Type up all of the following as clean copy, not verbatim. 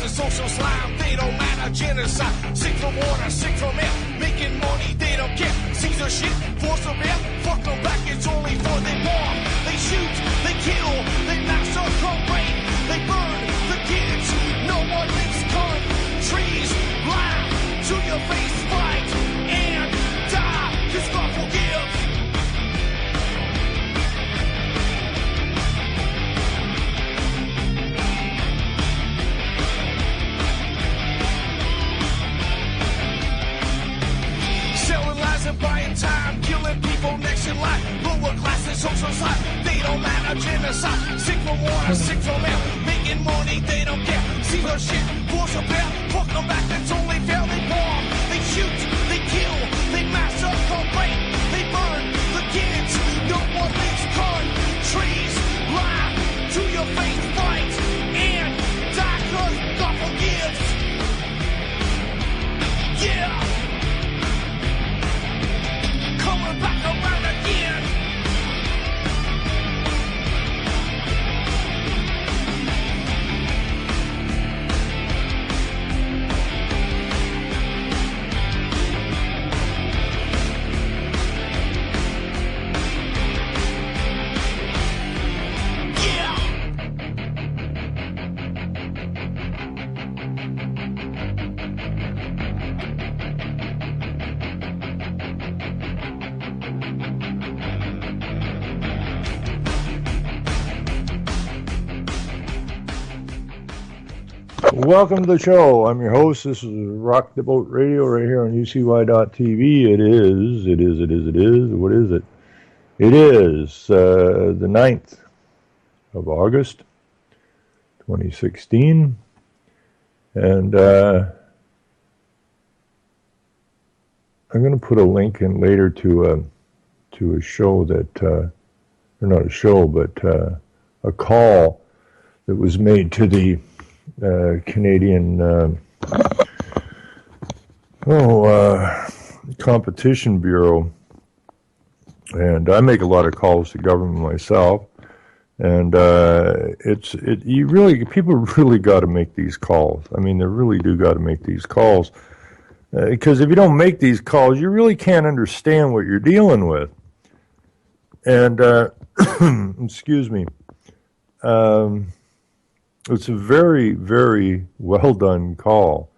and social slime, they don't matter, genocide. Sick from water, sick from air, making money, they don't care. Caesar shit, force of air, fuck them back, it's only for they bomb. They shoot, they kill, they massacre, rape, they burn the kids. No one lives countries, lie to your face, fight and die, 'cause God forgives. Selling lies and buying time, killing people next in line. Lower class and social side, they don't matter, genocide. Sick from water, sick from air, making money, they don't care. See her shit, force of air, fuck them back, that's only fair. They bomb, they shoot, they kill, they massacre, rape, they burn the kids. No one leaves countries, lie to your face, fight and die, 'cause God forgives. Yeah. Coming back around again. Welcome to the show. I'm your host. This is Rock the Boat Radio right here on UCY.TV. It is. What is it? It is the 9th of August, 2016. And I'm going to put a link in later to a show that, or not a show, but a call that was made to the Canadian Competition Bureau, and I make a lot of calls to government myself, and people really got to make these calls. I mean, they really do got to make these calls, because if you don't make these calls, you really can't understand what you're dealing with. And excuse me. It's a very, very well done call,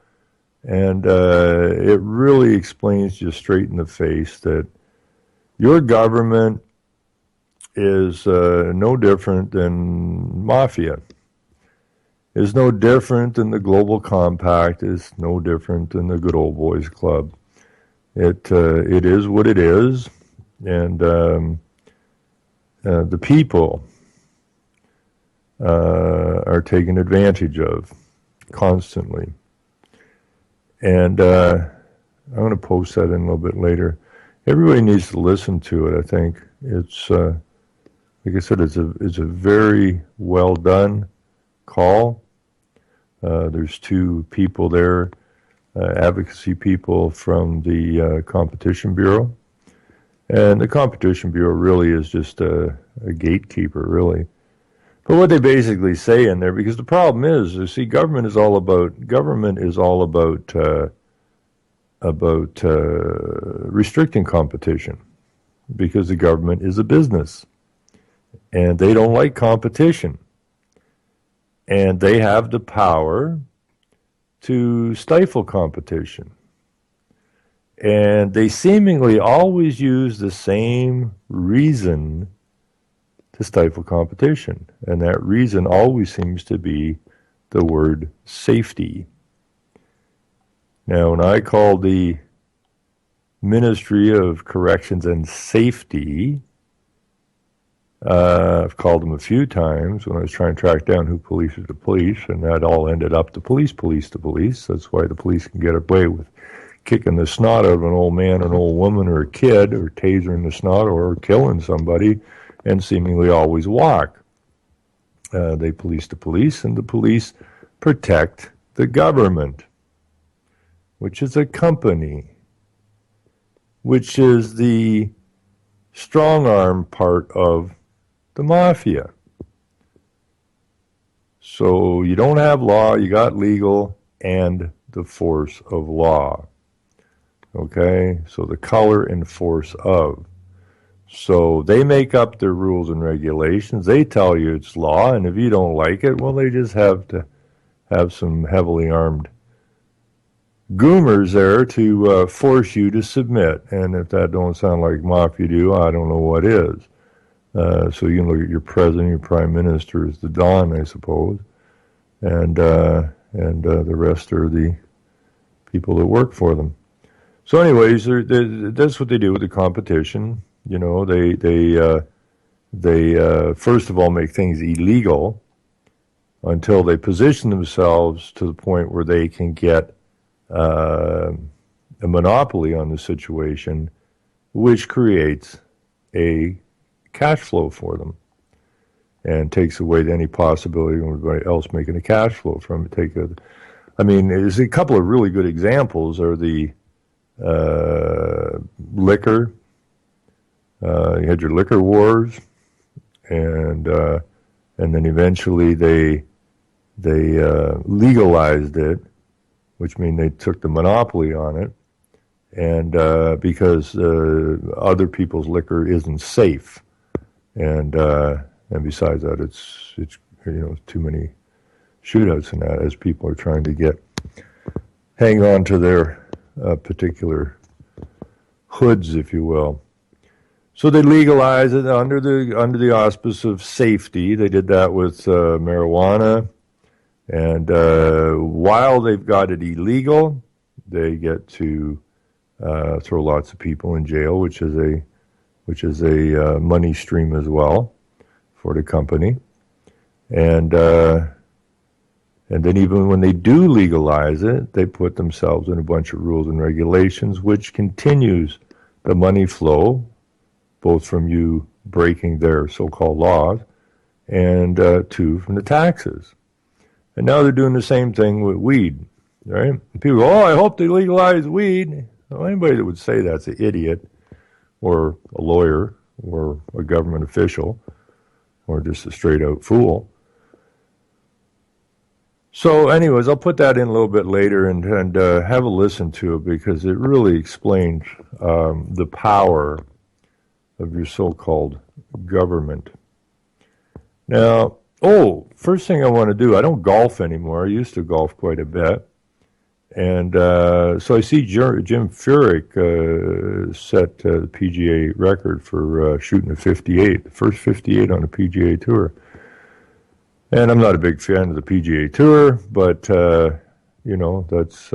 and it really explains you straight in the face that your government is no different than mafia, is no different than the Global Compact, is no different than the Good Old Boys Club. It is what it is, and the people are taken advantage of constantly. And I'm going to post that in a little bit later. Everybody needs to listen to it, I think. It's, like I said, it's a very well done call. There's two people there, advocacy people from the Competition Bureau. And the Competition Bureau really is just a gatekeeper, really. But what they basically say in there, because the problem is, you see, government is all about restricting competition, because the government is a business, and they don't like competition, and they have the power to stifle competition, and they seemingly always use the same reason to stifle competition, and that reason always seems to be the word safety. Now, when I called the Ministry of Corrections and Safety, I've called them a few times when I was trying to track down who polices the police, and that all ended up the police. That's why the police can get away with kicking the snot out of an old man, an old woman, or a kid, or tasering the snot, or killing somebody, and seemingly always walk. They police the police, and the police protect the government, which is a company, which is the strong arm part of the mafia. So you don't have law, you got legal and the force of law. Okay? So the color and force of. So they make up their rules and regulations. They tell you it's law, and if you don't like it, well, they just have to have some heavily armed goomers there to force you to submit. And if that don't sound like mafia do, I don't know what is. So you can look at your president, your prime minister as the Don, I suppose, and the rest are the people that work for them. So, anyways, that's what they do with the competition. You know, they first of all make things illegal until they position themselves to the point where they can get a monopoly on the situation, which creates a cash flow for them and takes away any possibility of anybody else making a cash flow from it. There's a couple of really good examples are the liquor. You had your liquor wars, and then eventually they legalized it, which means they took the monopoly on it, and because other people's liquor isn't safe, and besides that, it's too many shootouts and that as people are trying to hang on to their particular hoods, if you will. So they legalize it under the auspice of safety. They did that with marijuana, and while they've got it illegal, they get to throw lots of people in jail, which is a money stream as well for the company, and then even when they do legalize it, they put themselves in a bunch of rules and regulations, which continues the money flow, both from you breaking their so-called laws and from the taxes. And now they're doing the same thing with weed, right? People go, I hope they legalize weed. Well, anybody that would say that's an idiot or a lawyer or a government official or just a straight-out fool. So anyways, I'll put that in a little bit later and have a listen to it because it really explains the power of your so-called government. Now, first thing I want to do, I don't golf anymore. I used to golf quite a bit. And so I see Jim Furyk set the PGA record for shooting a 58, the first 58 on the PGA Tour. And I'm not a big fan of the PGA Tour, but, that's,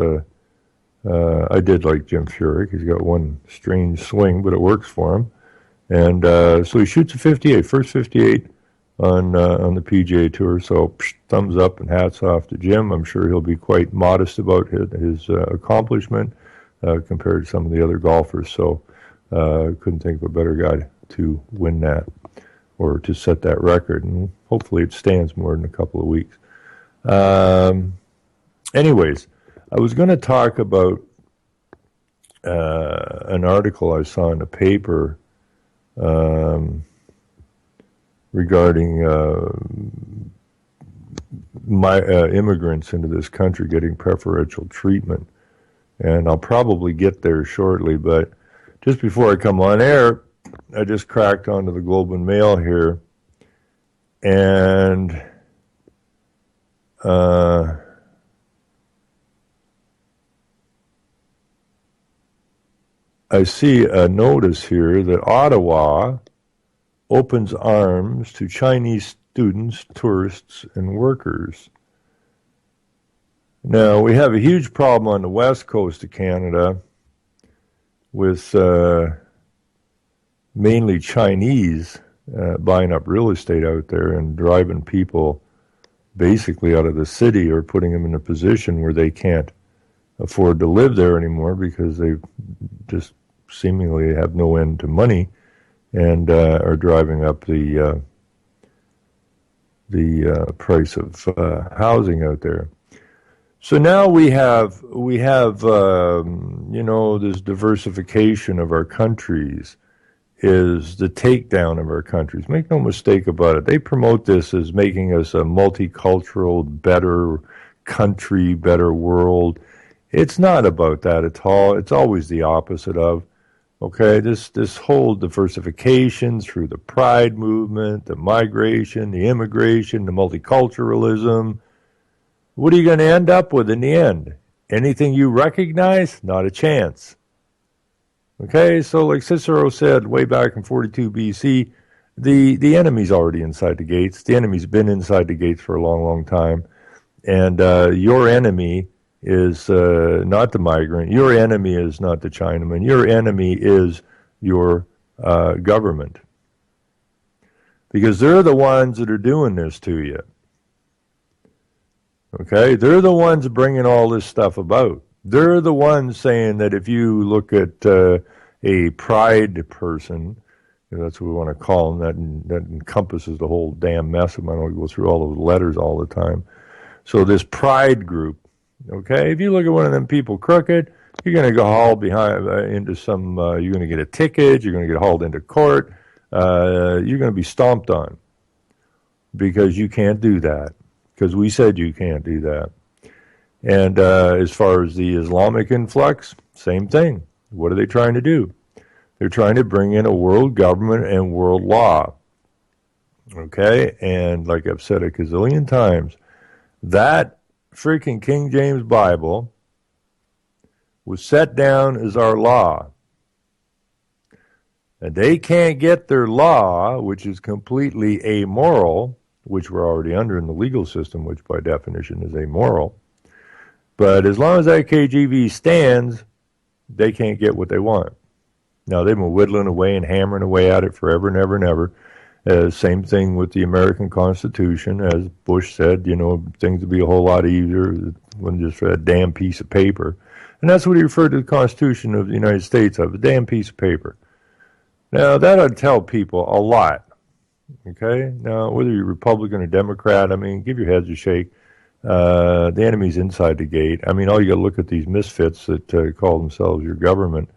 I did like Jim Furyk. He's got one strange swing, but it works for him. And so he shoots a 58, first 58 on the PGA Tour. So thumbs up and hats off to Jim. I'm sure he'll be quite modest about his accomplishment compared to some of the other golfers. So couldn't think of a better guy to win that or to set that record. And hopefully it stands more than a couple of weeks. Anyways, I was going to talk about an article I saw in the paper regarding immigrants into this country getting preferential treatment. And I'll probably get there shortly, but just before I come on air, I just cracked onto the Globe and Mail here, and I see a notice here that Ottawa opens arms to Chinese students, tourists, and workers. Now, we have a huge problem on the west coast of Canada with mainly Chinese buying up real estate out there and driving people basically out of the city or putting them in a position where they can't afford to live there anymore because they just seemingly have no end to money and are driving up the price of housing out there. So now we have this diversification of our countries is the takedown of our countries. Make no mistake about it. They promote this as making us a multicultural, better country, better world. It's not about that at all. It's always the opposite of. Okay, this whole diversification through the pride movement, the migration, the immigration, the multiculturalism. What are you going to end up with in the end? Anything you recognize? Not a chance. Okay, so like Cicero said way back in 42 BC, the enemy's already inside the gates. The enemy's been inside the gates for a long, long time. And your enemy is not the migrant. Your enemy is not the Chinaman. Your enemy is your government. Because they're the ones that are doing this to you. Okay? They're the ones bringing all this stuff about. They're the ones saying that if you look at a pride person, that's what we want to call them, that encompasses the whole damn mess. I don't go through all those letters all the time. So this pride group, okay, if you look at one of them people crooked, you're going to go hauled behind into some, you're going to get a ticket, you're going to get hauled into court, you're going to be stomped on because you can't do that, because we said you can't do that. And as far as the Islamic influx, same thing. What are they trying to do? They're trying to bring in a world government and world law. Okay? And like I've said a gazillion times, that freaking King James Bible was set down as our law. And they can't get their law, which is completely amoral, which we're already under in the legal system, which by definition is amoral. But as long as that KJV stands, they can't get what they want. Now, they've been whittling away and hammering away at it forever and ever and ever. Same thing with the American Constitution. As Bush said, things would be a whole lot easier when just for a damn piece of paper. And that's what he referred to the Constitution of the United States of, a damn piece of paper. Now, that would tell people a lot. Okay? Now, whether you're Republican or Democrat, give your heads a shake. The enemy's inside the gate. All you got to look at these misfits that call themselves your government,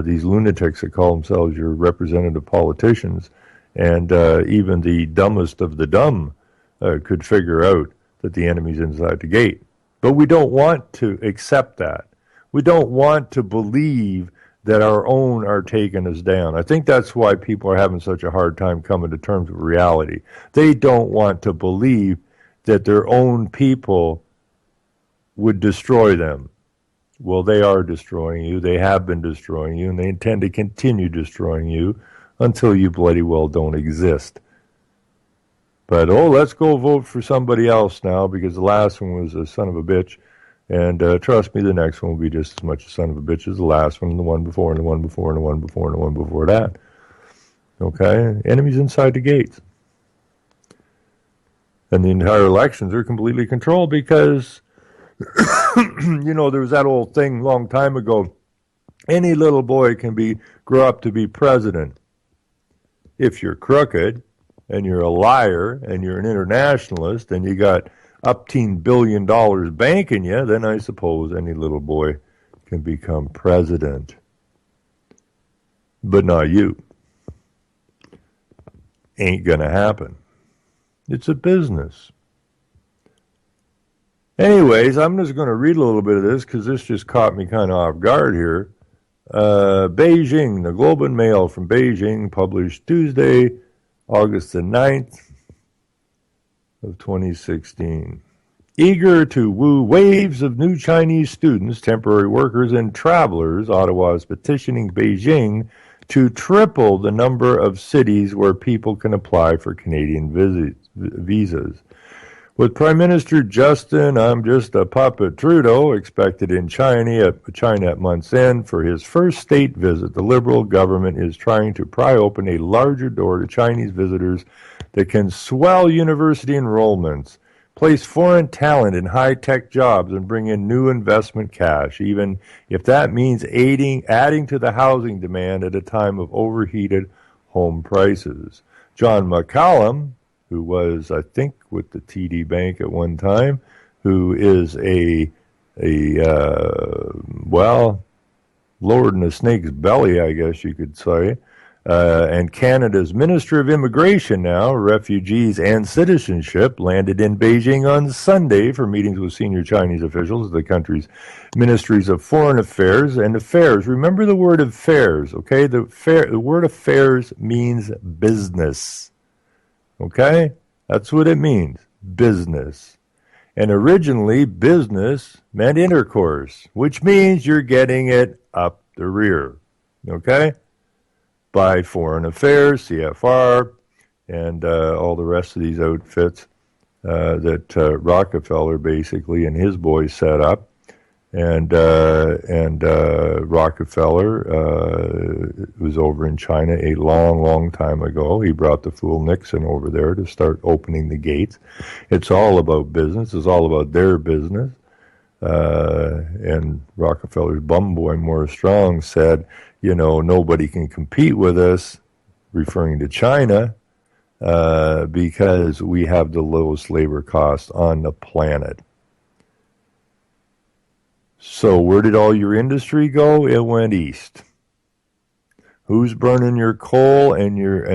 these lunatics that call themselves your representative politicians, and even the dumbest of the dumb could figure out that the enemy's inside the gate. But we don't want to accept that. We don't want to believe that our own are taking us down. I think that's why people are having such a hard time coming to terms with reality. They don't want to believe that their own people would destroy them. Well, they are destroying you. They have been destroying you, and they intend to continue destroying you until you bloody well don't exist. But, let's go vote for somebody else now, because the last one was a son of a bitch. And trust me, the next one will be just as much a son of a bitch as the last one, and the one before, and the one before, and the one before, and the one before that. Okay? Enemies inside the gates. And the entire elections are completely controlled because, there was that old thing a long time ago. Any little boy can grow up to be president. If you're crooked, and you're a liar, and you're an internationalist, and you got $18 billion banking you, then I suppose any little boy can become president. But not you. Ain't gonna happen. It's a business. Anyways, I'm just going to read a little bit of this because this just caught me kind of off guard here. Beijing, the Globe and Mail from Beijing, published Tuesday, August the 9th of 2016. Eager to woo waves of new Chinese students, temporary workers, and travelers, Ottawa is petitioning Beijing to triple the number of cities where people can apply for Canadian visas. With Prime Minister Justin, I'm just a puppet Trudeau, expected in China at month's end for his first state visit, the Liberal government is trying to pry open a larger door to Chinese visitors that can swell university enrollments, place foreign talent in high-tech jobs, and bring in new investment cash, even if that means adding to the housing demand at a time of overheated home prices. John McCallum, who was, I think, with the TD Bank at one time, who is lower than a snake's belly, I guess you could say, And Canada's Minister of Immigration now, Refugees and Citizenship, landed in Beijing on Sunday for meetings with senior Chinese officials of the country's ministries of foreign affairs and affairs. Remember the word affairs, okay? The word affairs means business, okay? That's what it means, business. And originally, business meant intercourse, which means you're getting it up the rear, okay? By Foreign Affairs, CFR, and all the rest of these outfits that Rockefeller basically and his boys set up. And Rockefeller was over in China a long, long time ago. He brought the fool Nixon over there to start opening the gates. It's all about business. It's all about their business. And Rockefeller's bum boy Morris Strong said, nobody can compete with us, referring to China, because we have the lowest labor cost on the planet. So where did all your industry go? It went east. Who's burning your coal and your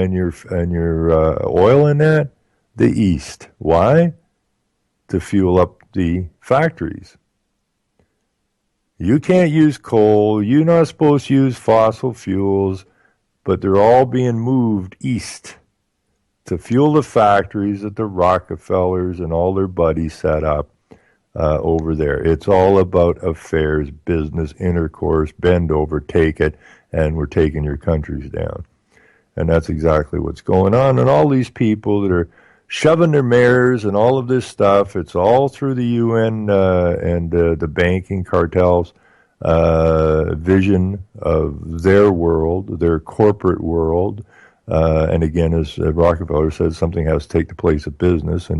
oil in that? The East. Why? To fuel up the factories. You can't use coal. You're not supposed to use fossil fuels, but they're all being moved east to fuel the factories that the Rockefellers and all their buddies set up over there. It's all about affairs, business, intercourse, bend over, take it, and we're taking your countries down. And that's exactly what's going on. And all these people that are shoving their mayors and all of this stuff, it's all through the UN and the banking cartels' vision of their world, their corporate world. And again, as Rockefeller says, something has to take the place of business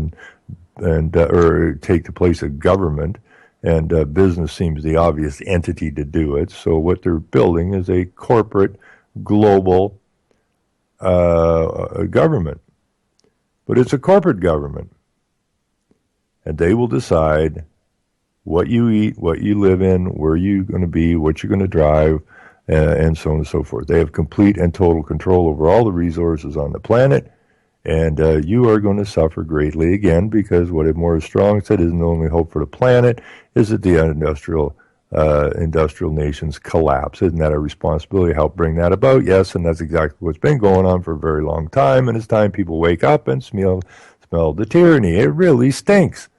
or take the place of government. And business seems the obvious entity to do it. So what they're building is a corporate, global government. But it's a corporate government. And they will decide what you eat, what you live in, where you're going to be, what you're going to drive, and so on and so forth. They have complete and total control over all the resources on the planet. And you are going to suffer greatly again, because what Morris Strong said isn't the only hope for the planet is that the industrial nations collapse. Isn't that our responsibility to help bring that about? Yes, and that's exactly what's been going on for a very long time. And it's time people wake up and smell the tyranny. It really stinks.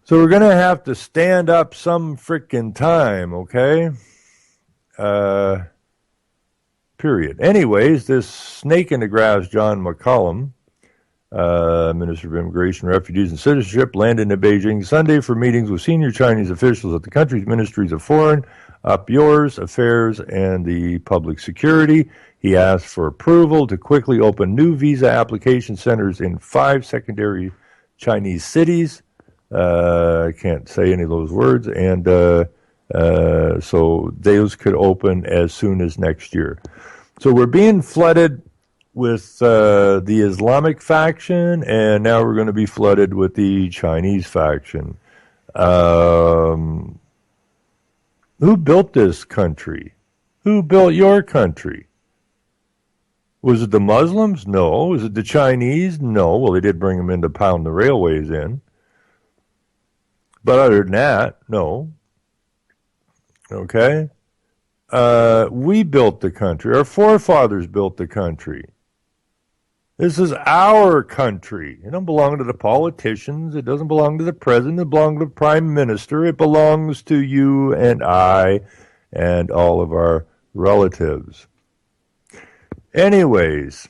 So we're going to have to stand up some frickin' time, okay? Period. Anyways, this snake in the grass, John McCallum, Minister of Immigration, Refugees, and Citizenship, landed in Beijing Sunday for meetings with senior Chinese officials at the country's ministries of foreign, affairs, and the public security. He asked for approval to quickly open new visa application centers in 5 secondary Chinese cities. I can't say any of those words, and so those could open as soon as next year. So we're being flooded with the Islamic faction, and now we're going to be flooded with the Chinese faction. Who built this country? Who built your country? Was it the Muslims? No. Was it the Chinese? No. Well, they did bring them in to pound the railways in. But other than that, no. Okay? We built the country. Our forefathers built the country. This is our country. It doesn't belong to the politicians. It doesn't belong to the president. It belongs to the prime minister. It belongs to you and I and all of our relatives. Anyways,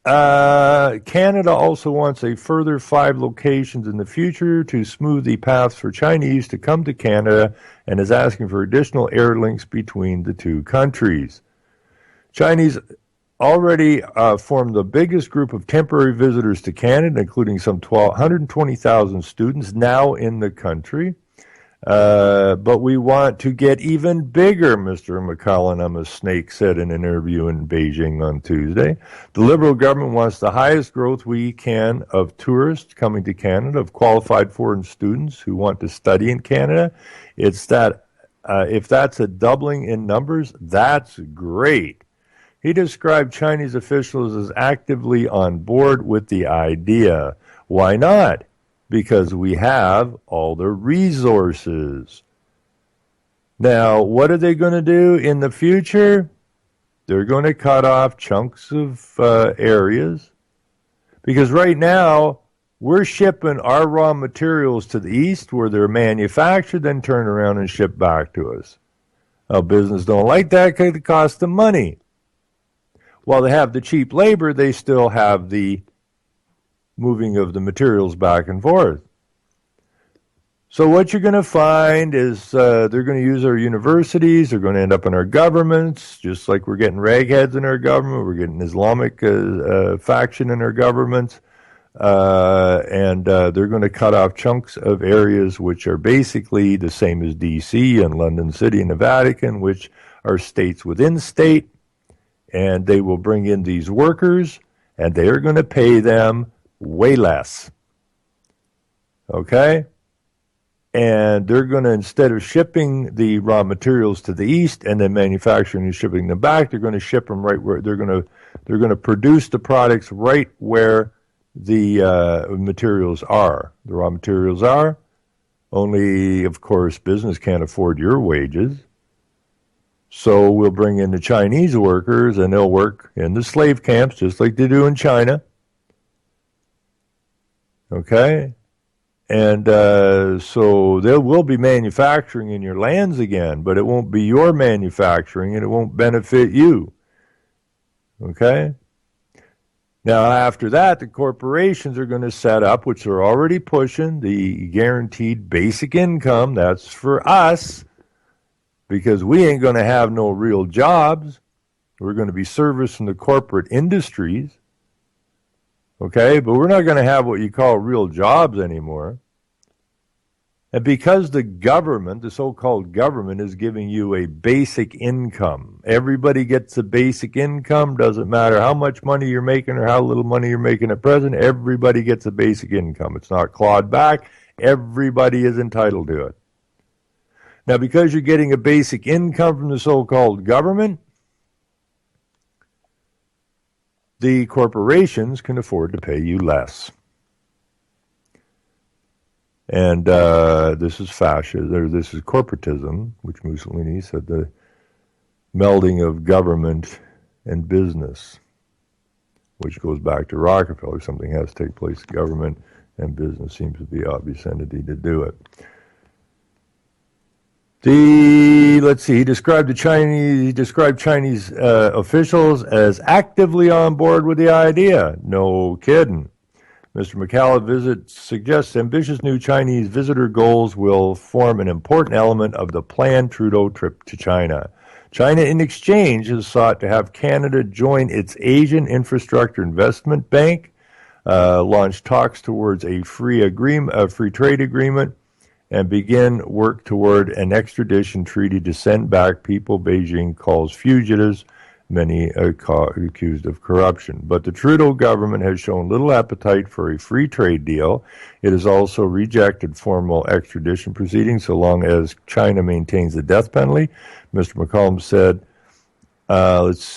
Canada also wants a further 5 locations in the future to smooth the paths for Chinese to come to Canada, and is asking for additional air links between the two countries. Chinese already formed the biggest group of temporary visitors to Canada, including some 120,000 students now in the country. But we want to get even bigger, Mr. McCollum, I'm a snake, said in an interview in Beijing on Tuesday. The Liberal government wants the highest growth we can of tourists coming to Canada, of qualified foreign students who want to study in Canada. It's that if that's a doubling in numbers, that's great. He described Chinese officials as actively on board with the idea. Why not? Because we have all the resources. Now, what are they going to do in the future? They're going to cut off chunks of areas. Because right now, we're shipping our raw materials to the east where they're manufactured, then turn around and ship back to us. Now, business don't like that because it costs them money. While they have the cheap labor, they still have the moving of the materials back and forth. So what you're going to find is they're going to use our universities. They're going to end up in our governments, just like we're getting ragheads in our government. We're getting Islamic faction in our governments. And they're going to cut off chunks of areas which are basically the same as D.C. and London City and the Vatican, which are states within state. And they will bring in these workers, and they are going to pay them way less. Okay? And they're going to, instead of shipping the raw materials to the east and then manufacturing and shipping them back, they're going to ship them right where they're going to produce the products right where the materials are. The raw materials are. Only, of course, business can't afford your wages. So we'll bring in the Chinese workers, and they'll work in the slave camps just like they do in China. Okay? And so there will be manufacturing in your lands again, but it won't be your manufacturing, and it won't benefit you. Okay? Now, after that, the corporations are going to set up, which they're already pushing, the guaranteed basic income. That's for us, because we ain't going to have no real jobs. We're going to be servicing the corporate industries. Okay, but we're not going to have what you call real jobs anymore. And because the government, the so-called government, is giving you a basic income, everybody gets a basic income, doesn't matter how much money you're making or how little money you're making at present, everybody gets a basic income. It's not clawed back. Everybody is entitled to it. Now, because you're getting a basic income from the so-called government, the corporations can afford to pay you less. And this is fascism, or this is corporatism, which Mussolini said, the melding of government and business, which goes back to Rockefeller. Something has to take place. Government and business seems to be the obvious entity to do it. He described Chinese officials as actively on board with the idea. No kidding. Mr. McCallum visit suggests ambitious new Chinese visitor goals will form an important element of the planned Trudeau trip to China. China, in exchange, has sought to have Canada join its Asian Infrastructure Investment Bank, launch talks towards a free trade agreement, and begin work toward an extradition treaty to send back people Beijing calls fugitives, many accused of corruption. But the Trudeau government has shown little appetite for a free trade deal. It has also rejected formal extradition proceedings so long as China maintains the death penalty. Mr. McCallum said,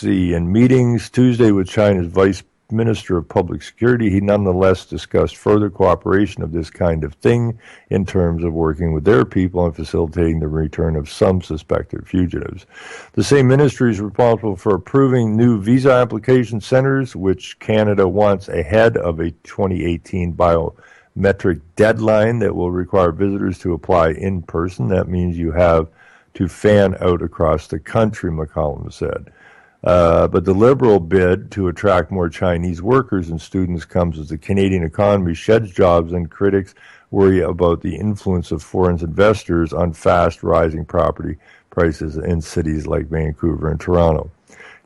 in meetings Tuesday with China's Vice Minister of Public Security, he nonetheless discussed further cooperation of this kind of thing in terms of working with their people and facilitating the return of some suspected fugitives. The same ministry is responsible for approving new visa application centers, which Canada wants ahead of a 2018 biometric deadline that will require visitors to apply in person. That means you have to fan out across the country, McCallum said. But the Liberal bid to attract more Chinese workers and students comes as the Canadian economy sheds jobs and critics worry about the influence of foreign investors on fast rising property prices in cities like Vancouver and Toronto.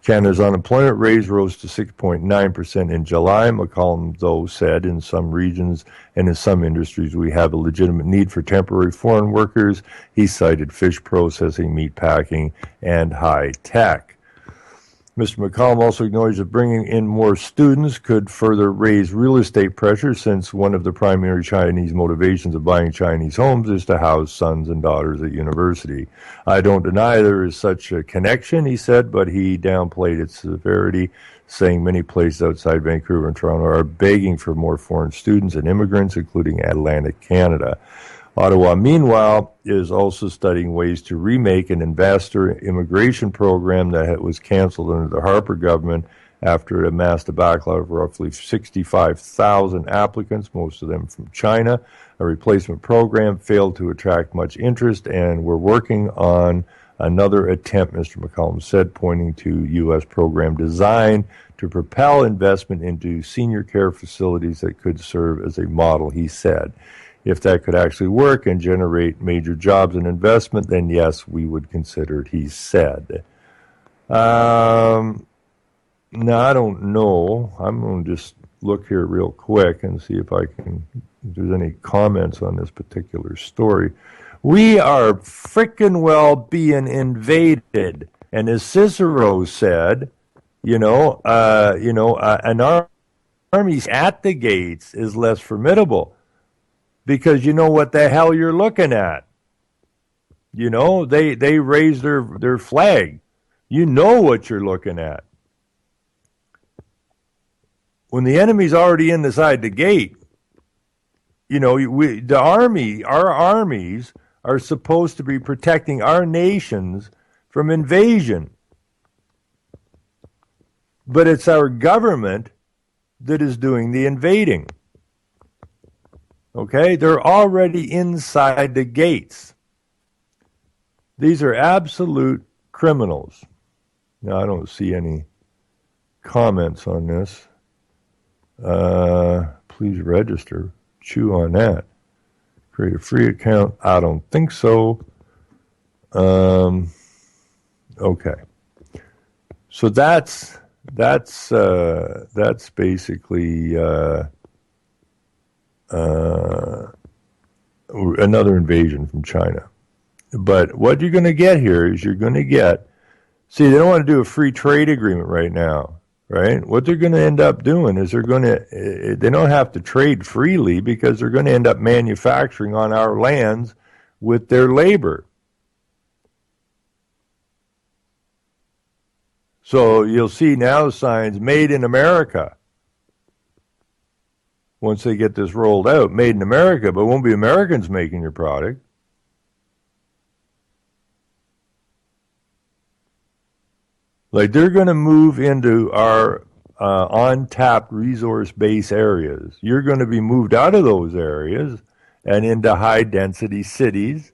Canada's unemployment rate rose to 6.9% in July. McCallum, though, said in some regions and in some industries we have a legitimate need for temporary foreign workers. He cited fish processing, meat packing, and high tech. Mr. McCollum also acknowledged that bringing in more students could further raise real estate pressure, since one of the primary Chinese motivations of buying Chinese homes is to house sons and daughters at university. I don't deny there is such a connection, he said, but he downplayed its severity, saying many places outside Vancouver and Toronto are begging for more foreign students and immigrants, including Atlantic Canada. Ottawa, meanwhile, is also studying ways to remake an investor immigration program that was canceled under the Harper government after it amassed a backlog of roughly 65,000 applicants, most of them from China. A replacement program failed to attract much interest, and we're working on another attempt, Mr. McCollum said, pointing to U.S. program designed to propel investment into senior care facilities that could serve as a model, he said. If that could actually work and generate major jobs and investment, then yes, we would consider it, he said. Now, I don't know. I'm going to just look here real quick and see if there's any comments on this particular story. We are frickin' well being invaded. And as Cicero said, an army at the gates is less formidable, because you know what the hell you're looking at. They raise their flag. You know what you're looking at. When the enemy's already inside the gate, our armies are supposed to be protecting our nations from invasion. But it's our government that is doing the invading. Okay? They're already inside the gates. These are absolute criminals. Now, I don't see any comments on this. Please register. Chew on that. Create a free account. I don't think so. Okay. So that's basically another invasion from China. But what you're going to get here is they don't want to do a free trade agreement right now, right? What they're going to end up doing is they don't have to trade freely, because they're going to end up manufacturing on our lands with their labor. So you'll see now signs made in America. Once they get this rolled out, made in America, but it won't be Americans making your product. Like, they're going to move into our untapped resource base areas. You're going to be moved out of those areas and into high density cities.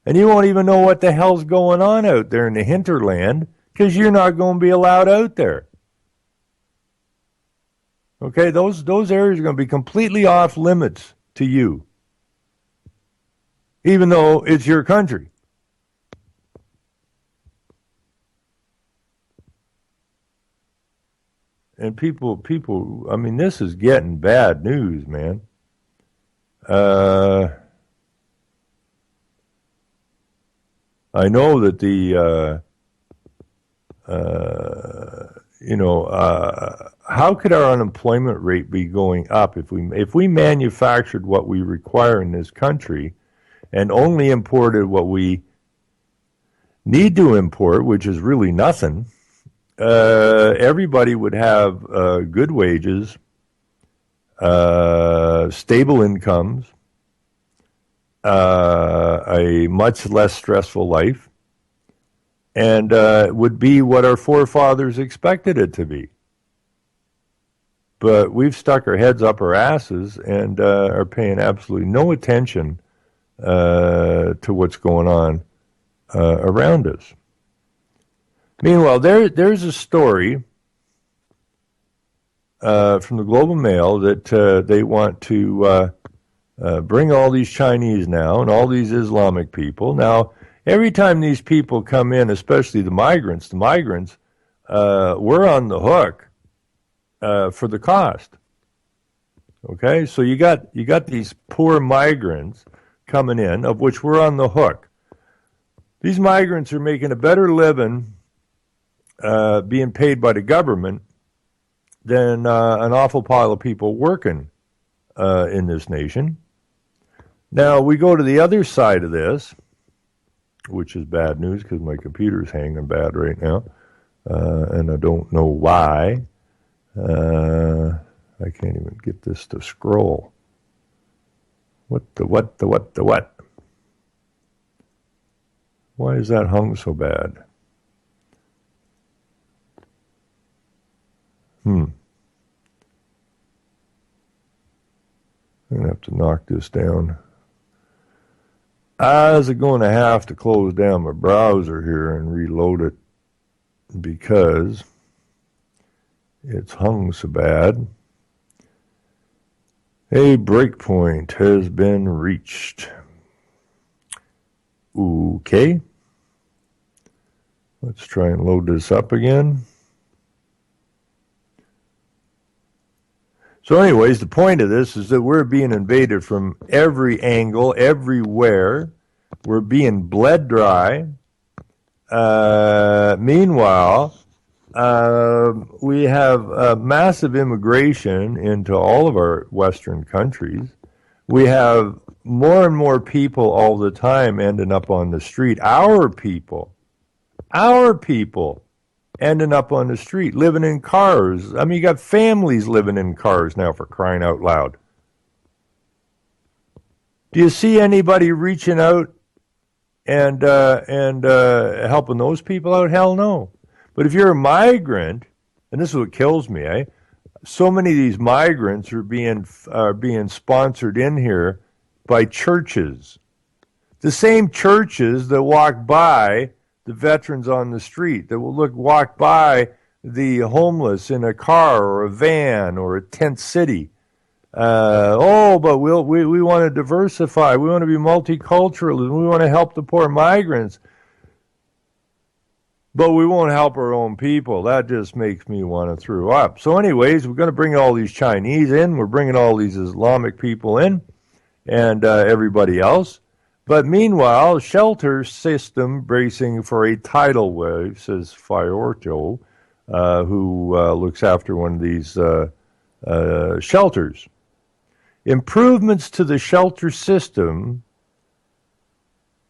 And you won't even know what the hell's going on out there in the hinterland, because you're not going to be allowed out there. Okay, those areas are going to be completely off limits to you, even though it's your country. And people, I mean, this is getting bad news, man. I know that how could our unemployment rate be going up if we manufactured what we require in this country and only imported what we need to import, which is really nothing? Everybody would have good wages, stable incomes, a much less stressful life, and would be what our forefathers expected it to be. But we've stuck our heads up our asses and are paying absolutely no attention to what's going on around us. Meanwhile, there's a story from the Globe and Mail that they want to bring all these Chinese now and all these Islamic people. Now, every time these people come in, especially the migrants, we're on the hook for the cost. Okay, so you got these poor migrants coming in, of which we're on the hook. These migrants are making a better living being paid by the government than an awful pile of people working in this nation. Now, we go to the other side of this, which is bad news because my computer's hanging bad right now, and I don't know why. I can't even get this to scroll. What? Why is that hung so bad? I'm going to have to knock this down. I was going to have to close down my browser here and reload it because it's hung so bad. A breakpoint has been reached. Okay. Let's try and load this up again. So anyways, the point of this is that we're being invaded from every angle, everywhere. We're being bled dry. Meanwhile, we have massive immigration into all of our Western countries. We have more and more people all the time ending up on the street. Our people ending up on the street, living in cars. I mean, you got families living in cars now, for crying out loud. Do you see anybody reaching out and helping those people out? Hell no. But if you're a migrant, and this is what kills me, so many of these migrants are being sponsored in here by churches. The same churches that walk by the veterans on the street, that will walk by the homeless in a car or a van or a tent city. But we want to diversify. We want to be multicultural. And we want to help the poor migrants. But we won't help our own people. That just makes me want to throw up. So anyways, we're going to bring all these Chinese in. We're bringing all these Islamic people in and everybody else. But meanwhile, shelter system bracing for a tidal wave, says Fiorto, who looks after one of these shelters. Improvements to the shelter system,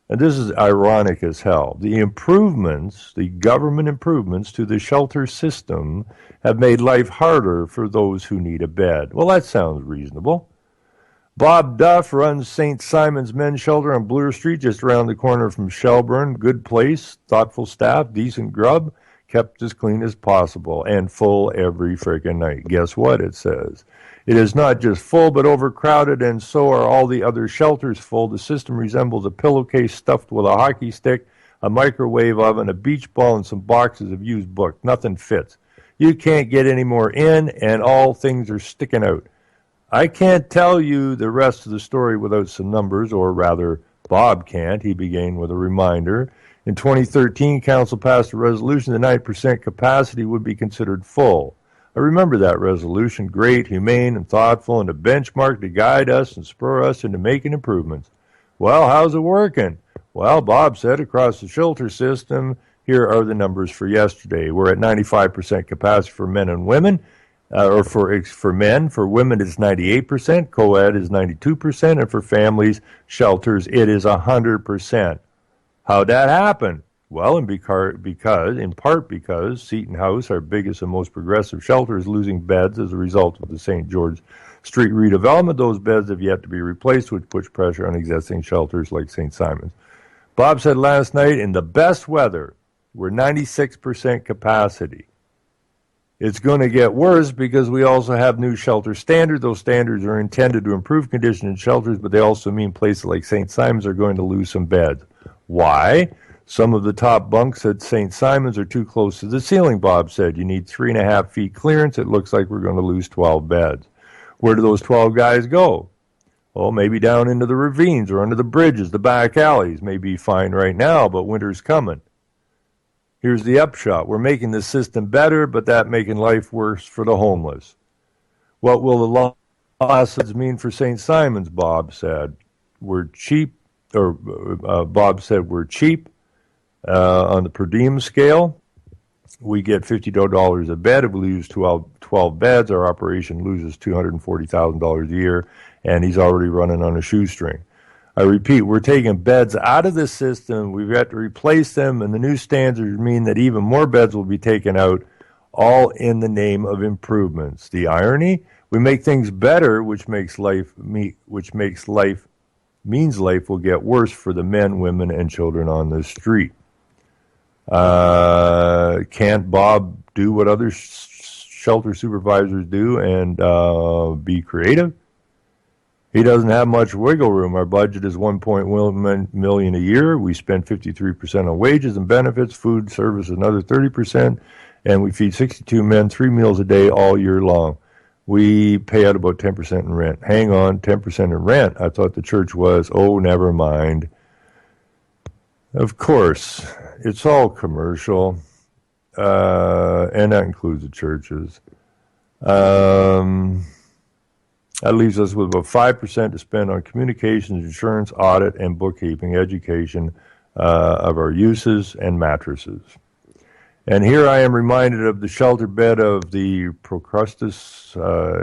and this is ironic as hell, the government improvements to the shelter system have made life harder for those who need a bed. Well, that sounds reasonable. Bob Duff runs St. Simon's Men's Shelter on Bloor Street, just around the corner from Shelburne. Good place, thoughtful staff, decent grub, kept as clean as possible, and full every freaking night. Guess what it says? It is not just full, but overcrowded, and so are all the other shelters full. The system resembles a pillowcase stuffed with a hockey stick, a microwave oven, a beach ball, and some boxes of used books. Nothing fits. You can't get any more in, and all things are sticking out. I can't tell you the rest of the story without some numbers, or rather, Bob can't. He began with a reminder. In 2013, Council passed a resolution that 9% capacity would be considered full. I remember that resolution, great, humane, and thoughtful, and a benchmark to guide us and spur us into making improvements. Well, how's it working? Well, Bob said across the shelter system, here are the numbers for yesterday. We're at 95% capacity for men and women. Or for men. For women, it's 98%. Co-ed is 92%. And for families, shelters, it is 100%. How'd that happen? Well, in part because Seton House, our biggest and most progressive shelter, is losing beds as a result of the St. George Street redevelopment. Those beds have yet to be replaced, which puts pressure on existing shelters like St. Simon's. Bob said last night, in the best weather, we're 96% capacity. It's going to get worse because we also have new shelter standards. Those standards are intended to improve condition in shelters, but they also mean places like St. Simon's are going to lose some beds. Why? Some of the top bunks at St. Simon's are too close to the ceiling, Bob said. You need 3.5 feet clearance. It looks like we're going to lose 12 beds. Where do those 12 guys go? Well, maybe down into the ravines or under the bridges, the back alleys. May be fine right now, but winter's coming. Here's the upshot. We're making the system better, but that making life worse for the homeless. What will the losses mean for St. Simon's, Bob said. Bob said we're cheap on the per diem scale. we get $52 a bed. If we lose 12 beds, our operation loses $240,000 a year, and he's already running on a shoestring. I repeat, we're taking beds out of the system. We've got to replace them, and the new standards mean that even more beds will be taken out, all in the name of improvements. The irony: we make things better, which means life will get worse for the men, women, and children on the street. Can't Bob do what other shelter supervisors do and be creative? He doesn't have much wiggle room. Our budget is $1.1 million a year. We spend 53% on wages and benefits, food, service, another 30%, and we feed 62 men 3 meals a day all year long. We pay out about 10% in rent. Hang on, 10% in rent. I thought the church was. Oh, never mind. Of course, it's all commercial, and that includes the churches. That leaves us with about 5% to spend on communications, insurance, audit, and bookkeeping, education of our uses, and mattresses. And here I am reminded of the shelter bed of the Procrustes.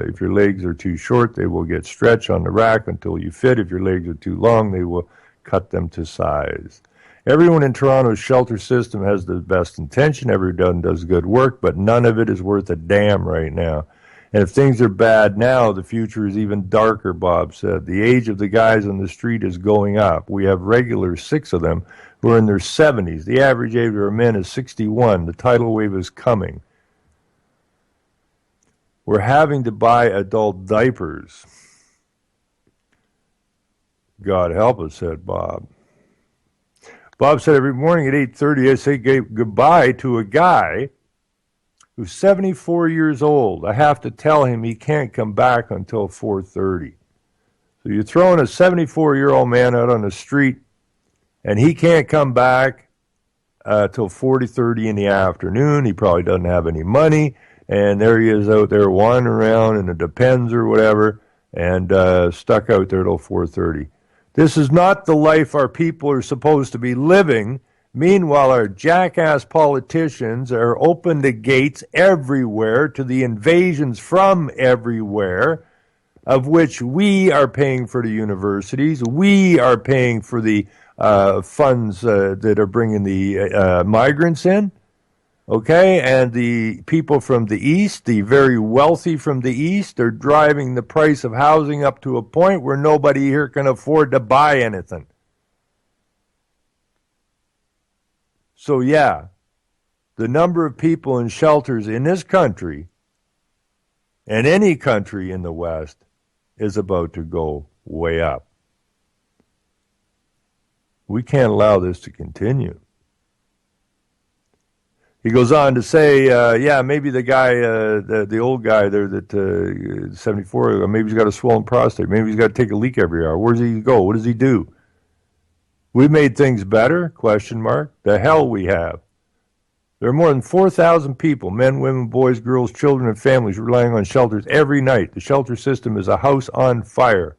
If your legs are too short, they will get stretched on the rack until you fit. If your legs are too long, they will cut them to size. Everyone in Toronto's shelter system has the best intention. Everyone does good work, but none of it is worth a damn right now. And if things are bad now, the future is even darker, Bob said. The age of the guys on the street is going up. We have regulars, 6 of them, who are in their 70s. The average age of our men is 61. The tidal wave is coming. We're having to buy adult diapers. God help us, said Bob. Bob said, every morning at 8:30, I say goodbye to a guy who's 74 years old. I have to tell him he can't come back until 4:30. So you're throwing a 74-year-old man out on the street, and he can't come back till 40:30 in the afternoon. He probably doesn't have any money, and there he is out there wandering around in a Depends or whatever, and stuck out there till 4:30. This is not the life our people are supposed to be living. Meanwhile, our jackass politicians are open the gates everywhere to the invasions from everywhere, of which we are paying for the universities. We are paying for the funds that are bringing the migrants in. Okay, and the people from the East, the very wealthy from the East, are driving the price of housing up to a point where nobody here can afford to buy anything. So yeah, the number of people in shelters in this country and any country in the West is about to go way up. We can't allow this to continue. He goes on to say, yeah, maybe the guy, the old guy there that 74, maybe he's got a swollen prostate. Maybe he's got to take a leak every hour. Where does he go? What does he do? We made things better? Question mark. The hell we have. There are more than 4,000 people, men, women, boys, girls, children, and families relying on shelters every night. The shelter system is a house on fire.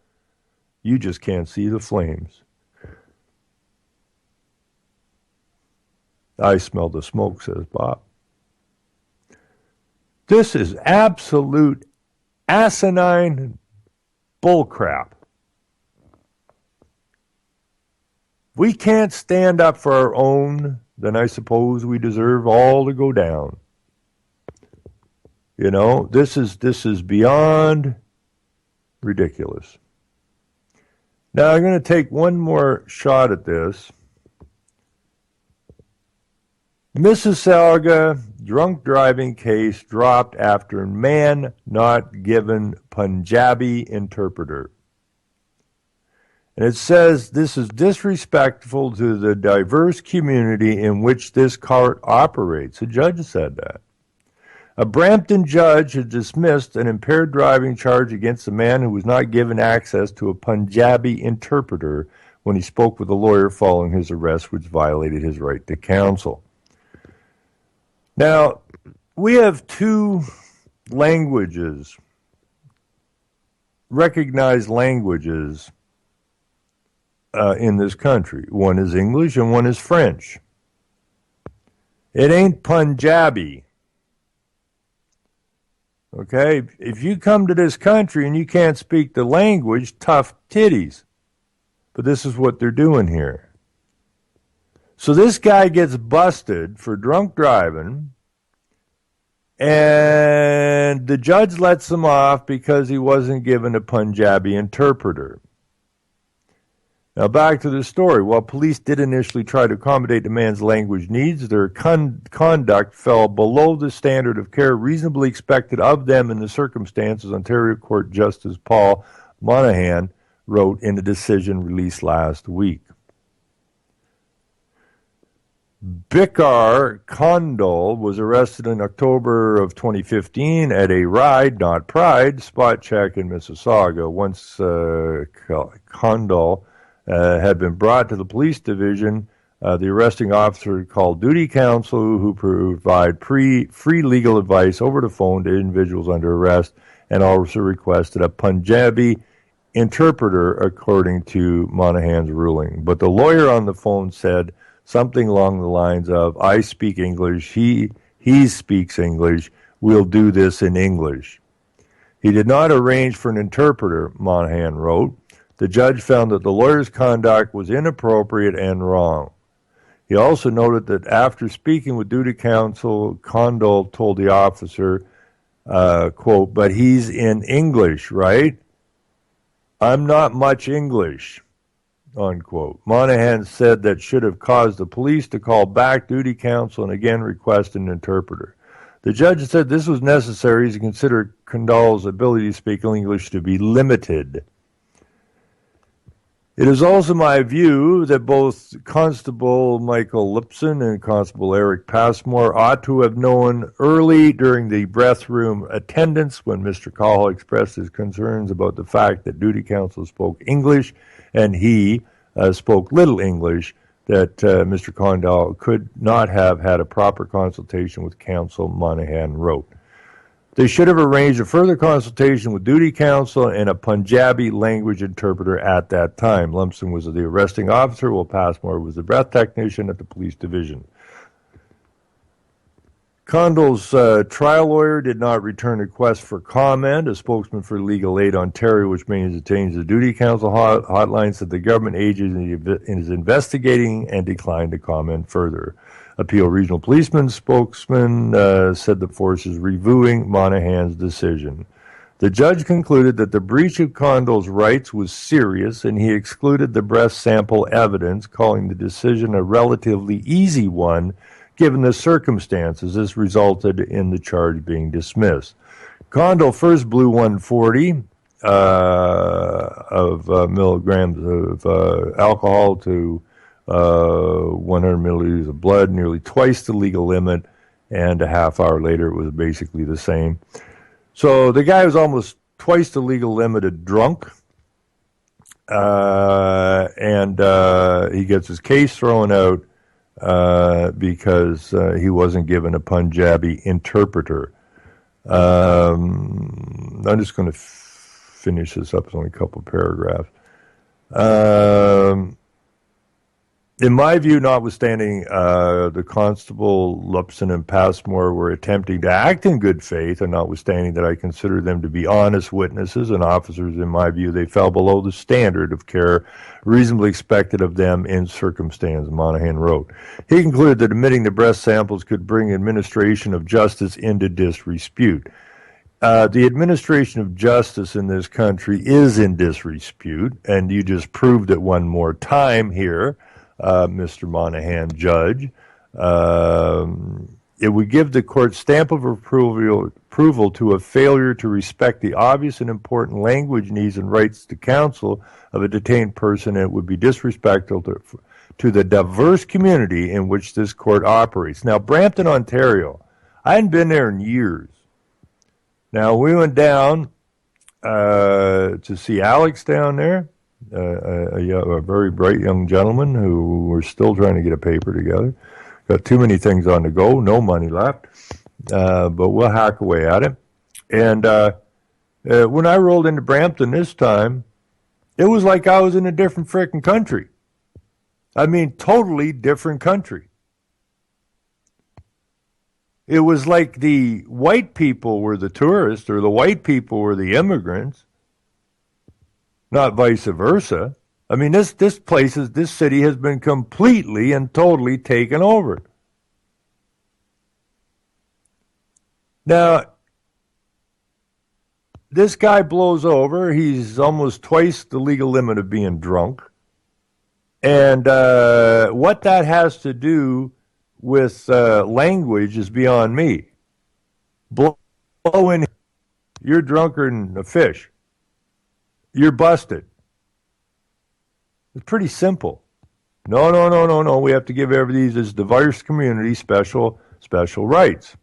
You just can't see the flames. I smell the smoke, says Bob. This is absolute asinine bullcrap. We can't stand up for our own, then I suppose we deserve all to go down. You know, this is beyond ridiculous. Now I'm going to take one more shot at this. Mississauga drunk driving case dropped after man not given Punjabi interpreter. And it says this is disrespectful to the diverse community in which this court operates. The judge said that. A Brampton judge has dismissed an impaired driving charge against a man who was not given access to a Punjabi interpreter when he spoke with a lawyer following his arrest, which violated his right to counsel. Now, we have 2 languages, recognized languages in this country. One is English and one is French. It ain't Punjabi. Okay? If you come to this country and you can't speak the language, tough titties. But this is what they're doing here. So this guy gets busted for drunk driving, and the judge lets him off because he wasn't given a Punjabi interpreter. Now back to the story. While police did initially try to accommodate the man's language needs, their conduct fell below the standard of care reasonably expected of them in the circumstances, Ontario Court Justice Paul Monahan wrote in a decision released last week. Bikar Kondal was arrested in October of 2015 at a Ride, Not Pride, spot check in Mississauga. Once Kondal had been brought to the police division, the arresting officer called duty counsel who provide free legal advice over the phone to individuals under arrest, and also requested a Punjabi interpreter according to Monahan's ruling. But the lawyer on the phone said something along the lines of, I speak English, he speaks English, we'll do this in English. He did not arrange for an interpreter, Monahan wrote. The judge found that the lawyer's conduct was inappropriate and wrong. He also noted that after speaking with duty counsel, Kondal told the officer, quote, but he's in English, right? I'm not much English, unquote. Monahan said that should have caused the police to call back duty counsel and again request an interpreter. The judge said this was necessary to consider Kondal's ability to speak English to be limited. It is also my view that both Constable Michael Lipson and Constable Eric Passmore ought to have known early during the breath room attendance when Mr. Call expressed his concerns about the fact that duty counsel spoke English and he spoke little English, that Mr. Kondal could not have had a proper consultation with counsel, Monahan wrote. They should have arranged a further consultation with duty counsel and a Punjabi language interpreter at that time. Lumpson was the arresting officer, while Passmore was the breath technician at the police division. Kondal's trial lawyer did not return requests for comment. A spokesman for Legal Aid Ontario, which maintains the duty counsel hotline, said the government agency is investigating and declined to comment further. Appeal Regional Policeman spokesman said the force is reviewing Monahan's decision. The judge concluded that the breach of Kondal's rights was serious, and he excluded the breast sample evidence, calling the decision a relatively easy one given the circumstances. This resulted in the charge being dismissed. Kondal first blew 140 milligrams of alcohol to 100 milliliters of blood, nearly twice the legal limit, and a half hour later it was basically the same. So the guy was almost twice the legal limit drunk, and he gets his case thrown out because he wasn't given a Punjabi interpreter. I'm just going to finish this up. It's only a couple of paragraphs. In my view, notwithstanding the Constable, Lupson, and Passmore were attempting to act in good faith, and notwithstanding that I consider them to be honest witnesses and officers, in my view, they fell below the standard of care reasonably expected of them in circumstance, Monahan wrote. He concluded that admitting the breast samples could bring administration of justice into disrepute. The administration of justice in this country is in disrepute, and you just proved it one more time here. Mr. Monahan, judge. It would give the court stamp of approval to a failure to respect the obvious and important language needs and rights to counsel of a detained person, and it would be disrespectful to the diverse community in which this court operates. Now, Brampton, Ontario, I hadn't been there in years. Now, we went down to see Alex down there. A very bright young gentleman who were still trying to get a paper together. Got too many things on the go, no money left, but we'll hack away at it. And when I rolled into Brampton this time, it was like I was in a different frickin' country. I mean, totally different country. It was like the white people were the tourists or the white people were the immigrants, not vice versa. I mean, this city has been completely and totally taken over. Now, this guy blows over. He's almost twice the legal limit of being drunk. And what that has to do with language is beyond me. Blow in, you're drunker than a fish. You're busted. It's pretty simple. No. We have to give this diverse community special rights.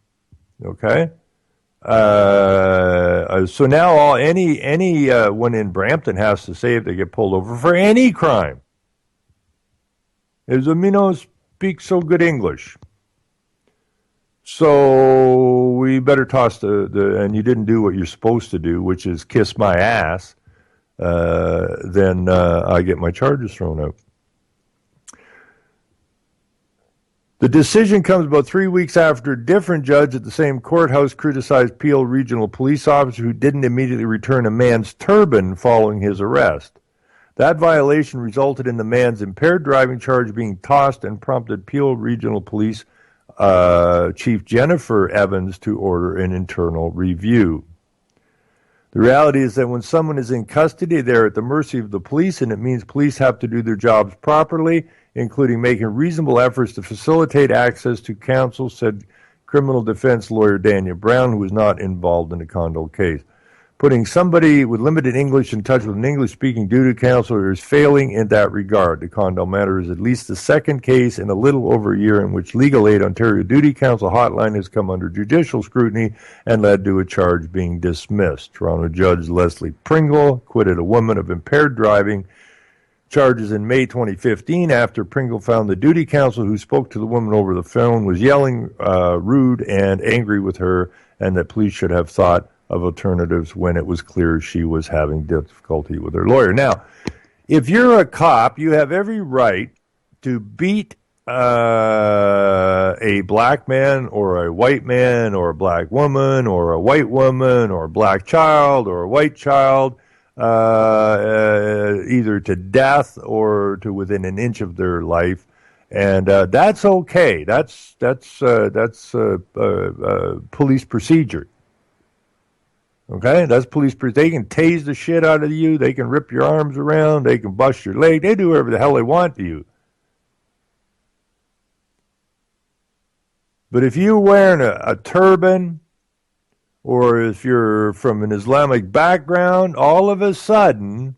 Okay? So now anyone in Brampton has to say if they get pulled over for any crime is speak so good English. So we better toss and you didn't do what you're supposed to do, which is kiss my ass, then I get my charges thrown out. The decision comes about 3 weeks after a different judge at the same courthouse criticized Peel Regional Police officer who didn't immediately return a man's turban following his arrest. That violation resulted in the man's impaired driving charge being tossed and prompted Peel Regional Police Chief Jennifer Evans to order an internal review. The reality is that when someone is in custody, they're at the mercy of the police, and it means police have to do their jobs properly, including making reasonable efforts to facilitate access to counsel, said criminal defense lawyer Daniel Brown, who was not involved in the Condell case. Putting somebody with limited English in touch with an English-speaking duty counselor is failing in that regard. The Condell matter is at least the second case in a little over a year in which Legal Aid Ontario Duty Counsel Hotline has come under judicial scrutiny and led to a charge being dismissed. Toronto Judge Leslie Pringle acquitted a woman of impaired driving charges in May 2015 after Pringle found the duty counsel who spoke to the woman over the phone was yelling, rude, and angry with her, and that police should have thought of alternatives when it was clear she was having difficulty with her lawyer. Now, if you're a cop, you have every right to beat a black man or a white man or a black woman or a white woman or a black child or a white child, either to death or to within an inch of their life. And that's okay. That's police procedure. Okay, that's police. They can tase the shit out of you. They can rip your arms around. They can bust your leg. They do whatever the hell they want to you. But if you're wearing a turban, or if you're from an Islamic background, all of a sudden,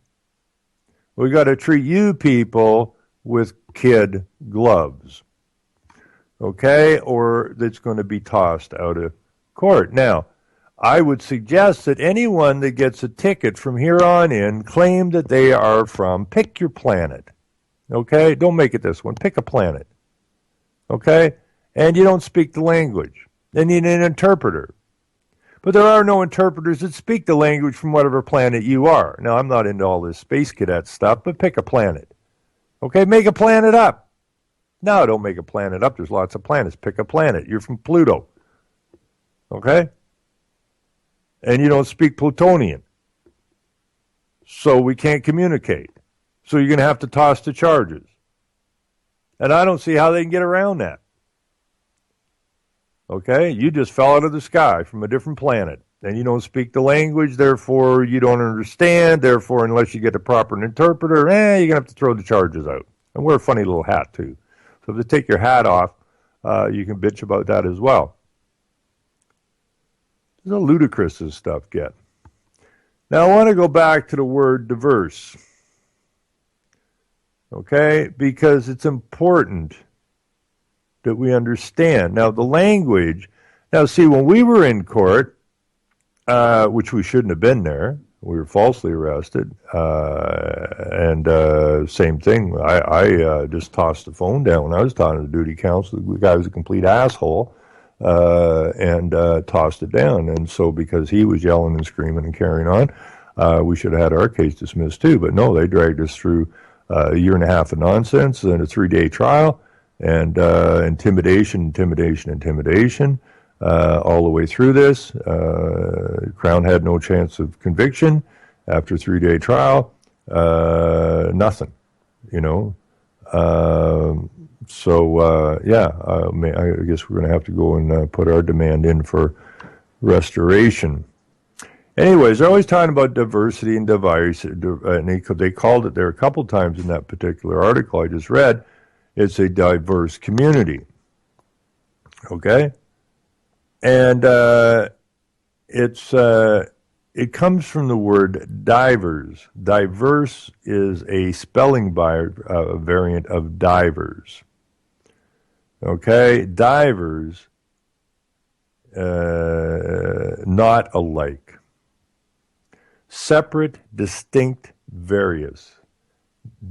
we got to treat you people with kid gloves. Okay, or that's going to be tossed out of court. Now, I would suggest that anyone that gets a ticket from here on in claim that they are from, pick your planet, okay? Don't make it this one. Pick a planet, okay? And you don't speak the language. Then you need an interpreter. But there are no interpreters that speak the language from whatever planet you are. Now, I'm not into all this space cadet stuff, but pick a planet, okay? Make a planet up. No, don't make a planet up. There's lots of planets. Pick a planet. You're from Pluto, okay? And you don't speak Plutonian. So we can't communicate. So you're going to have to toss the charges. And I don't see how they can get around that. Okay? You just fell out of the sky from a different planet. And you don't speak the language, therefore you don't understand. Therefore, unless you get a proper interpreter, you're going to have to throw the charges out. And wear a funny little hat, too. So if they take your hat off, you can bitch about that as well. How ludicrous this stuff get. Now, I want to go back to the word diverse, okay, because it's important that we understand. Now, the language, now see, when we were in court, which we shouldn't have been there, we were falsely arrested, and same thing, I just tossed the phone down when I was talking to the duty counsel. The guy was a complete asshole. And tossed it down. And so because he was yelling and screaming and carrying on, we should have had our case dismissed too. But no, they dragged us through a year and a half of nonsense and a 3-day trial and intimidation. all the way through this. Crown had no chance of conviction after 3-day trial. Nothing, you know. I guess we're going to have to go and put our demand in for restoration. Anyways, they're always talking about diversity and diversity, and they called it there a couple times in that particular article I just read. It's a diverse community. Okay? And it comes from the word divers. Diverse is a spelling variant of divers. Okay? Divers, not alike. Separate, distinct, various.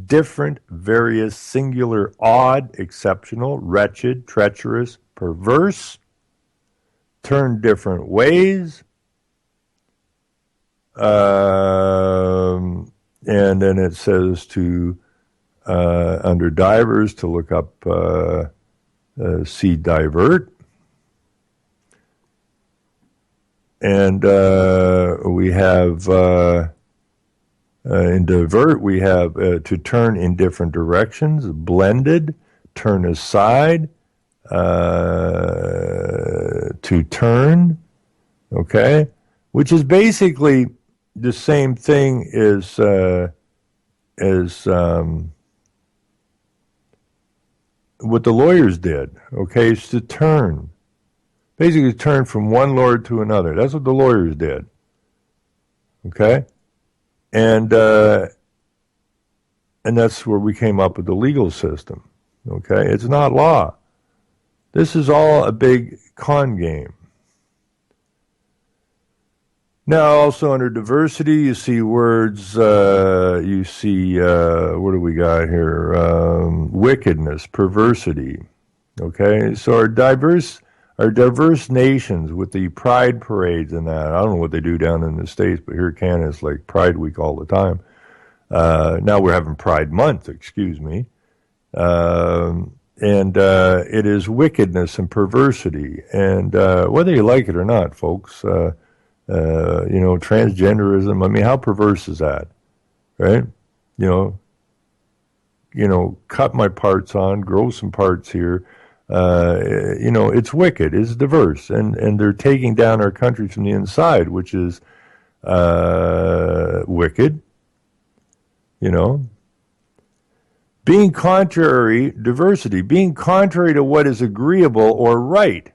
Different, various, singular, odd, exceptional, wretched, treacherous, perverse, turn different ways. And then it says to, under divers, to look up, see divert. And we have, in divert, we have to turn in different directions, blended, turn aside, to turn, okay? Which is basically the same thing as what the lawyers did, okay? It's to turn. Basically turn from one lord to another. That's what the lawyers did, okay? And that's where we came up with the legal system, okay? It's not law. This is all a big con game. Now, also under diversity, you see words, what do we got here? Wickedness, perversity, okay? So our diverse nations with the pride parades and that, I don't know what they do down in the States, but here in Canada it's like Pride Week all the time. Now we're having Pride Month, excuse me. It is wickedness and perversity. And whether you like it or not, folks, transgenderism, I mean, how perverse is that, right? You know, cut my parts on, grow some parts here. It's wicked, it's diverse, and they're taking down our country from the inside, which is wicked, you know. Being contrary, diversity, being contrary to what is agreeable or right.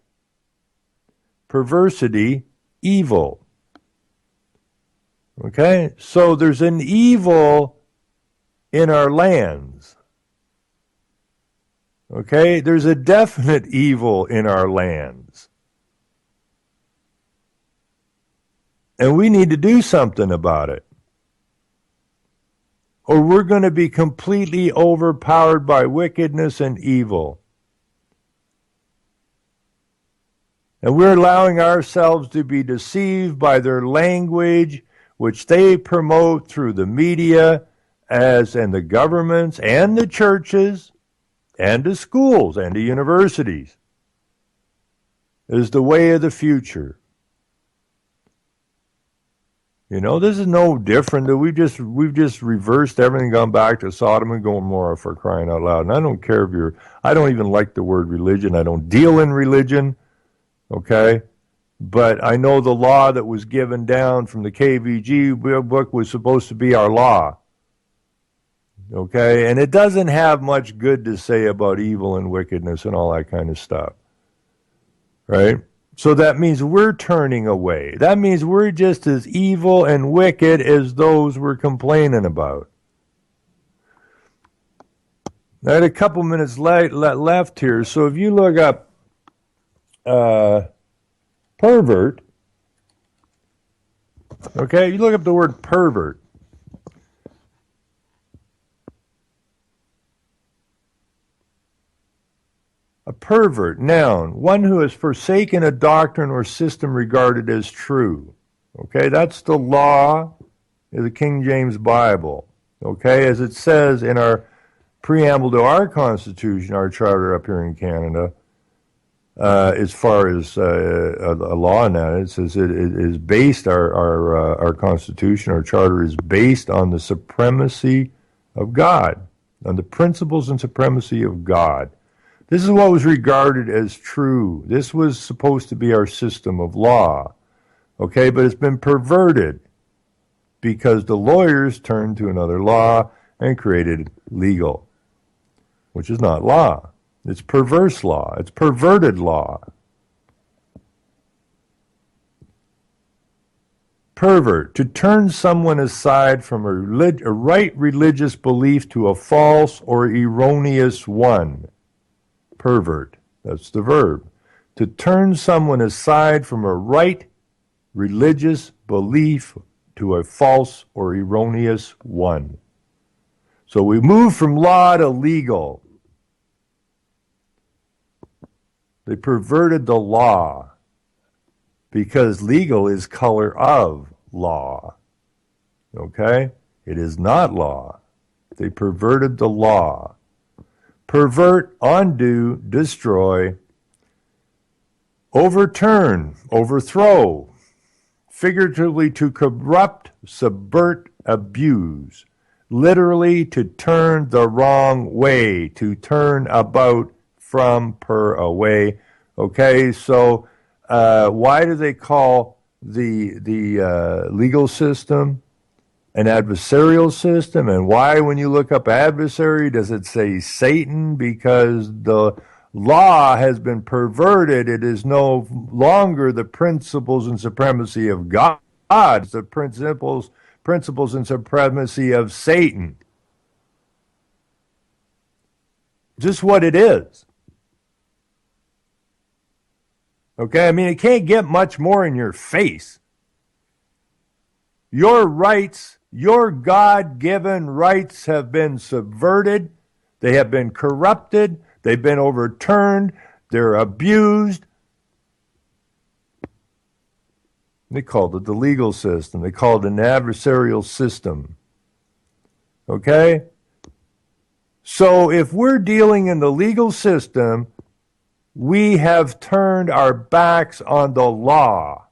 Perversity, evil. Okay? So there's an evil in our lands. Okay? There's a definite evil in our lands. And we need to do something about it. Or we're going to be completely overpowered by wickedness and evil. And we're allowing ourselves to be deceived by their language, which they promote through the media, and the governments, and the churches, and the schools, and the universities. It is the way of the future. You know, this is no different. We've just reversed everything, gone back to Sodom and Gomorrah, for crying out loud. And I don't care if I don't even like the word religion. I don't deal in religion, okay? But I know the law that was given down from the KVG book was supposed to be our law, okay? And it doesn't have much good to say about evil and wickedness and all that kind of stuff, right? So that means we're turning away. That means we're just as evil and wicked as those we're complaining about. I had a couple minutes left here. So if you look up pervert, okay, you look up the word pervert. A pervert, noun, one who has forsaken a doctrine or system regarded as true. Okay, that's the law of the King James Bible. Okay, as it says in our preamble to our Constitution, our charter up here in Canada, as far as a law in that. It says it is based, our Constitution, our Charter is based on the supremacy of God, on the principles and supremacy of God. This is what was regarded as true. This was supposed to be our system of law, okay? But it's been perverted because the lawyers turned to another law and created legal, which is not law. It's perverse law. It's perverted law. Pervert, to turn someone aside from a right religious belief to a false or erroneous one. Pervert, that's the verb. To turn someone aside from a right religious belief to a false or erroneous one. So we move from law to legal. They perverted the law because legal is color of law. Okay? It is not law. They perverted the law. Pervert, undo, destroy, overturn, overthrow, figuratively to corrupt, subvert, abuse, literally to turn the wrong way, to turn about, from, per, away. Okay, so why do they call the legal system an adversarial system? And why, when you look up adversary, does it say Satan? Because the law has been perverted. It is no longer the principles and supremacy of God. It's the principles and supremacy of Satan. Just what it is. Okay, I mean, it can't get much more in your face. Your rights, your God-given rights have been subverted. They have been corrupted. They've been overturned. They're abused. They called it the legal system. They called it an adversarial system. Okay? So if we're dealing in the legal system, we have turned our backs on the law.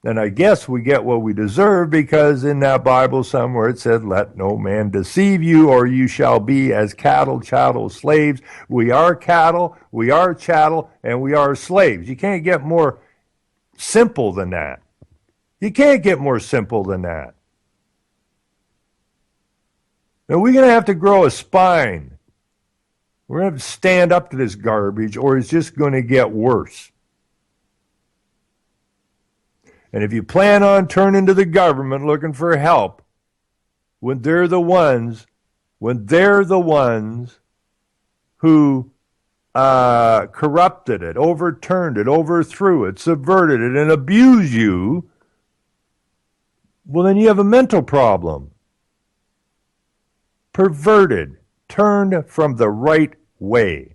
And I guess we get what we deserve, because in that Bible somewhere it said, let no man deceive you, or you shall be as cattle, chattel, slaves. We are cattle, we are chattel, and we are slaves. You can't get more simple than that. You can't get more simple than that. Now we're going to have to grow a spine. We're going to have to stand up to this garbage, or it's just going to get worse. And if you plan on turning to the government looking for help, when they're the ones who corrupted it, overturned it, overthrew it, subverted it, and abused you, well, then you have a mental problem. Perverted, turned from the right way.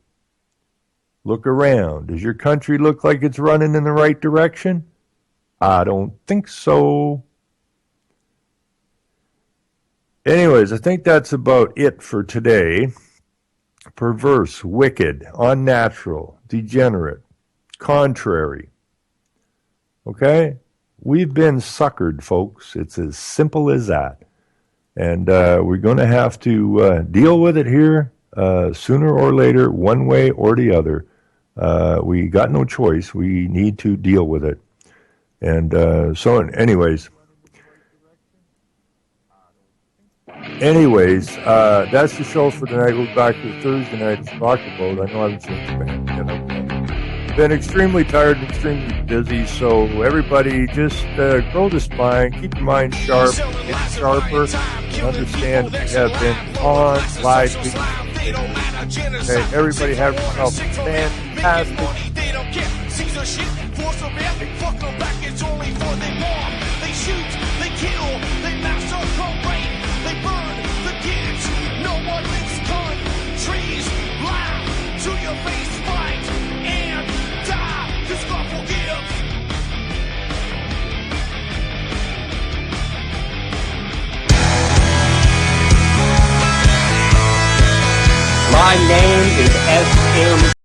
Look around. Does your country look like it's running in the right direction? I don't think so. Anyways, I think that's about it for today. Perverse, wicked, unnatural, degenerate, contrary. Okay? We've been suckered, folks. It's as simple as that. And we're going to have to deal with it here sooner or later, one way or the other. We got no choice. We need to deal with it. And anyways, that's the show for tonight. We'll be back to Thursday night to talk about. I know I haven't changed band. Been extremely tired and extremely busy, so everybody just grow the spine, keep your mind sharp, get sharper, and understand we have been on live feed. Okay, everybody have yourself a fantastic. It's only for they bomb, they shoot, they kill, they massacre, rape, they burn the kids. No one makes countries laugh to your face, fight and die, 'cause God forgives. My name is as airmen